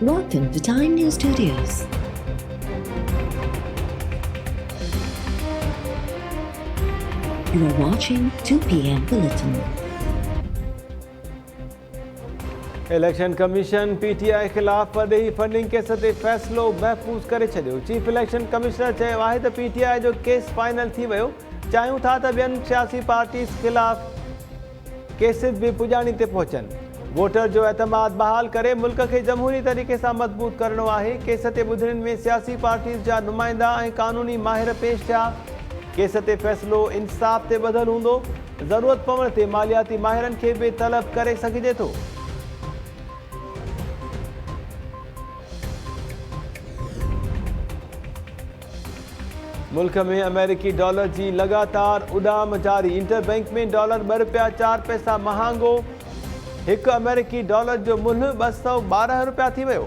Welcome to Time News Studios. You are watching 2 p.m. Bulletin. Election commission PTI खिलाफ़ वॾी funding case ते फ़ैसिलो महफ़ूज़ करे छॾियो। चीफ इलेक्शन कमिश्नर चयो आहे त पीटीआई जो केस फाइनल थी वियो। चाहियूं था त ॿियनि सियासी पार्टीज़ ख़िलाफ़ केसिस बि पुॼाणी ते पहुचनि। वोटर जो एतमाद बहाल करे मुल्क खे जमहूरी तरीक़े सां मज़बूत करणो आहे। केस ते ॿुधणनि में सियासी पार्टीज़ जा नुमाइंदा ऐं क़ानूनी माहिर पेश थिया। केस ते फ़ैसिलो इंसाफ़ ते ॿधल हूंदो। ज़रूरत पवण ते मालियाती माहिरनि खे बि तलब करे सघिजे थो। मुल्क में अमेरिकी डॉलर जी लगातार उॾाम जारी। इंटरबैंक में डॉलर ₹2.04 महांगो। एक अमेरिकी डॉलर जो मुल्ह ₹212 थी वियो।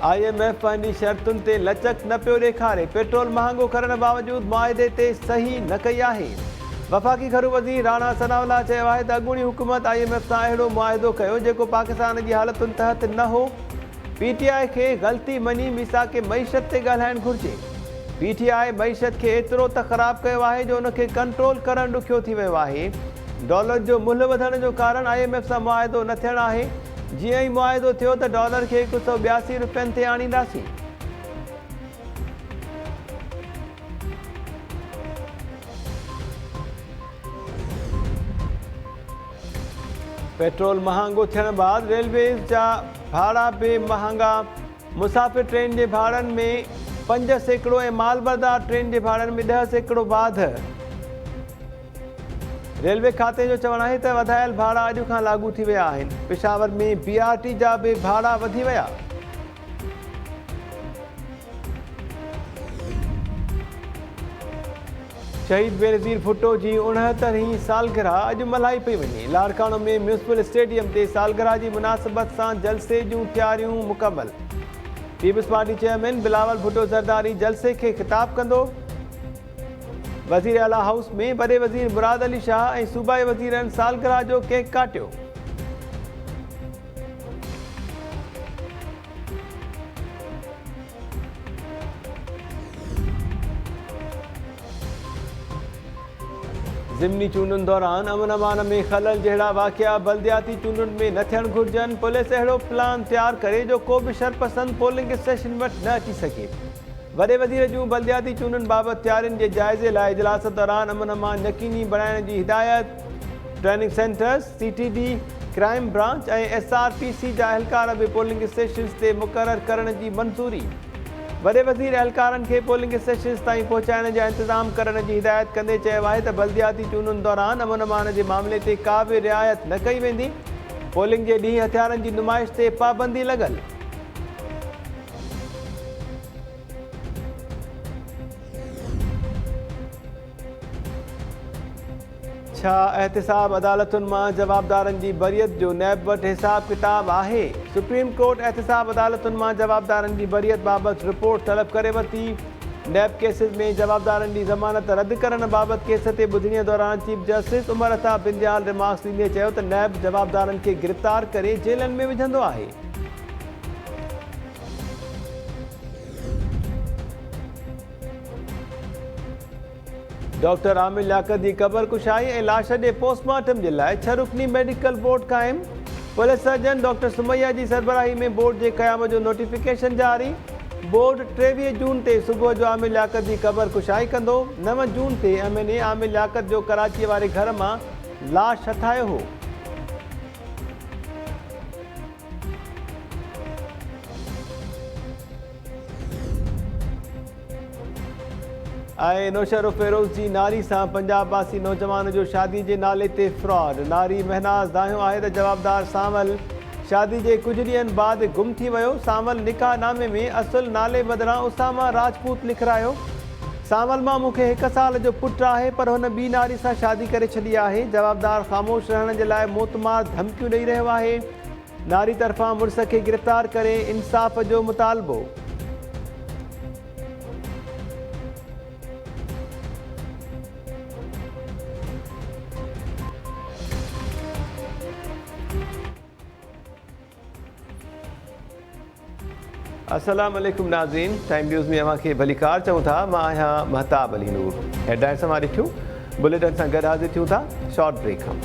IMF पंहिंजी शर्तुनि ते लचक न पियो ॾेखारे। पेट्रोल महांगो करण बावजूद मुआहिदे ते सही न कई आहे। वफ़ाक़ी घरू वज़ीर राणा सनावला चयो आहे त अॻूणी हुकूमत IMF सां अहिड़ो मुआहिदो कयो जेको पाकिस्तान जी हालतुनि तहत न हो। PTI खे ग़लती मञी मीसाक मईशत ते ॻाल्हाइणु घुरिजे। PTI मईशत खे एतिरो त ख़राबु कयो आहे जो उनखे कंट्रोल करणु ॾुखियो थी वियो आहे। डॉलर जो मुल्ह वधण जो कारण IMF सां मुआहिदो न थियणु आहे। जीअं ई मुआहिदो थियो त डॉलर खे ₹182 ते आणींदासीं। पेट्रोल महांगो थियण बाद रेलवेज़ जा भाड़ा बि महांगा। मुसाफ़िर ट्रेन जे भाड़नि में 5% ऐं मालबरदार ट्रेन जे भाड़नि में 10% वाध। रेलवे खाते जो चवणु आहे त वधायल भाड़ा अॼु खां लागू थी विया आहिनि। पेशावर में BRT जा बि भाड़ा वधी विया। शहीद बेनज़ीर भुट्टो जी 69वीं सालगिरह अॼु मल्हाई पई वञे। लाड़काणो में म्यूनिसिपल स्टेडियम ते सालगिरह जी मुनासिबत सां जलसे जूं तयारियूं मुकमल। Peoples Party chairman Bilawal Bhutto Zardari जलसे खे ख़िताब कंदो। वज़ीर आला हाउस में वॾे वज़ीर मुराद अली शाह ऐं सूबाई वज़ीरनि सालगिरह जो केक काटियो। ज़िमनी चूंडुनि दौरान अमन अमान में ख़लल जहिड़ा वाक़िया बल्दियाती चूंडुनि में न थियणु घुरिजनि। पुलिस अहिड़ो प्लान तयारु करे जो को बि शरपसंद पोलिंग स्टेशन वटि न अची सघे। वॾे वज़ीर जूं बल्दियाती चूंडुनि बाबति तयारियुनि जे जाइज़े लाइ इजलास दौरान अमन अमान यकीनी बणाइण जी हिदायत। Training centres, CTD, crime branch ऐं SRPC जा अहलकार बि पोलिंग स्टेशन्स ते मुक़ररु करण जी मंज़ूरी। वॾे वज़ीर अहलकारनि खे पोलिंग स्टेशन्स ताईं पहुचाइण जा इंतज़ाम करण जी हिदायत कंदे चयो आहे त बल्दियाती चूंडुनि दौरान अमन अमान जे मामले ते का बि रिआयत न कई वेंदी। पोलिंग जे ॾींहुं हथियारनि जी नुमाइश ते पाबंदी लॻल। छा एहतिसाब अदालतुनि मां जवाबदारनि जी बरियत जो नैब वटि हिसाब किताब आहे? सुप्रीम कोर्ट एहतिसाब अदालतुनि मां जवाबदारनि जी बरियत बाबति रिपोर्ट तलब करे वरिती। नैब केसिस में जवाबदारनि जी ज़मानत रद्द करण बाबति केस ते ॿुधणीअ दौरान chief justice Umar Ata Bandial remarks ॾींदे चयो त नैब जवाबदारनि खे गिरफ़्तार करे जेलनि में विझंदो आहे। डॉक्टर आमिर लियाकत जी क़बर कुशाई ऐं लाश जे पोस्टमार्टम जे लाइ 6 रुकनी मेडिकल बोर्ड क़ाइमु। पुलिस सर्जन डॉक्टर सुमैया जी सरबराही में बोर्ड जे क़याम जो नोटिफिकेशन जारी। बोर्ड 23 जून ते सुबुह जो आमिर लियाकत जी क़बर कुशाई कंदो। 9 जून ते MNA आमिर लियाकत जो कराचीअ वारे घर मां लाश हथायो हो। नौशर फेरोज़ जी नारी सां पंजाब वासी नौजवान जो शादी जे नाले ते फ्रॉड। नारी महनाज़ दाहियो आहे त जवाबदार सावल शादी जे कुझु ॾींहंनि बाद गुम थी वियो। सावल निकाह नामे में असुल नाले बदिरां उसामा राजपूत लिखायो। सावल मां मूंखे 1 साल जो पुटु आहे पर हुन ॿी नारी सां शादी करे छॾी आहे। जवाबदार ख़ामोश रहण जे लाइ मोतमार धमकियूं ॾेई रहियो आहे। नारी तरफ़ां मुड़ुस खे गिरफ़्तार करे इंसाफ़ जो मुतालबो। अस्सलाम वालेकुम नाज़रीन, टाइम न्यूज़ में अवां खे भली कार चऊं था। मां आहियां महताब अली नूर। हेडलाइन्स मां ॾिठियूं, बुलेटिन सां गॾु हाज़िर थियूं था शॉर्ट ब्रेक खां।